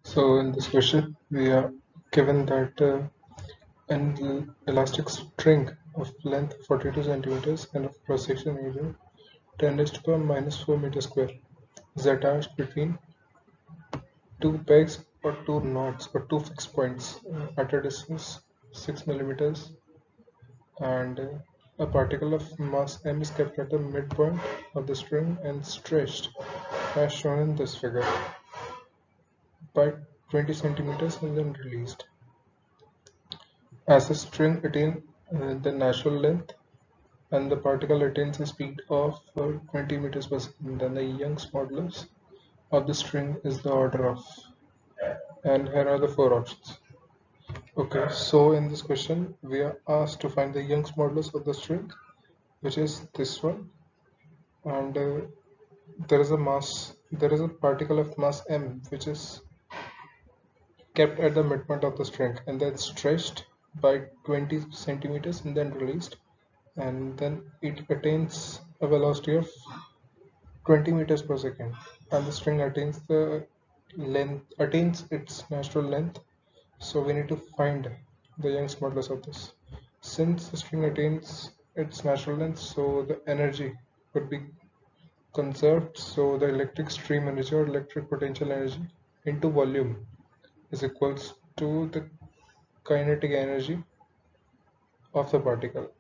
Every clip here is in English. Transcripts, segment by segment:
So in this question, we are given that an elastic string of length 42 centimeters and of cross-section area 10 raised to power minus 4 meter square is attached between two pegs or two knots or two fixed points at a distance 6 millimeters, and a particle of mass m is kept at the midpoint of the string and stretched as shown in this figure by 20 centimeters and then released. As the string attains the natural length and the particle attains a speed of 20 meters per second, then the Young's modulus of the string is the order of. And here are the four options. Okay, so in this question, we are asked to find the Young's modulus of the string, which is this one, and there is a particle of mass m, which is kept at the midpoint of the string and then stretched by 20 centimeters and then released, and then it attains a velocity of 20 meters per second, and the string attains its natural length. So we need to find the Young's modulus of this. Since the string attains its natural length, so the energy would be conserved. So the electric stream energy or electric potential energy into volume is equals to the kinetic energy of the particle.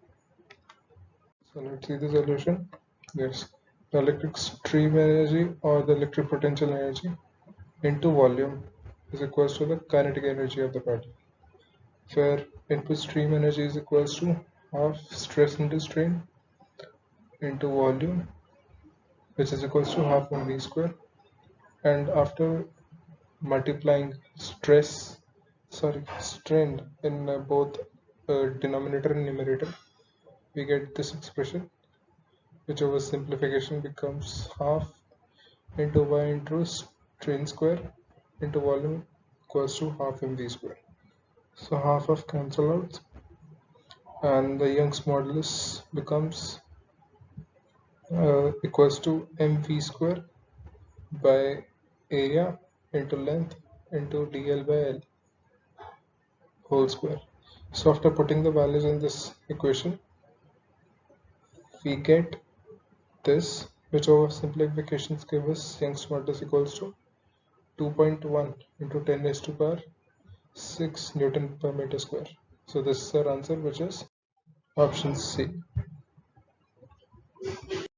So let's see the solution. Yes, the electric stream energy or the electric potential energy into volume is equals to the kinetic energy of the particle, where input stream energy is equals to half stress into strain into volume, which is equals to half mv square. And after multiplying strain in both denominator and numerator, we get this expression, which over simplification becomes half into y into strain square into volume equals to half mv square. So half of cancel out, and the Young's modulus becomes equals to mv square by area into length into dl by l whole square. So after putting the values in this equation, we get this, which over simplifications give us Young's modulus equals to 2.1 into 10 raised to power 6 Newton per meter square. So this is our answer, which is option C.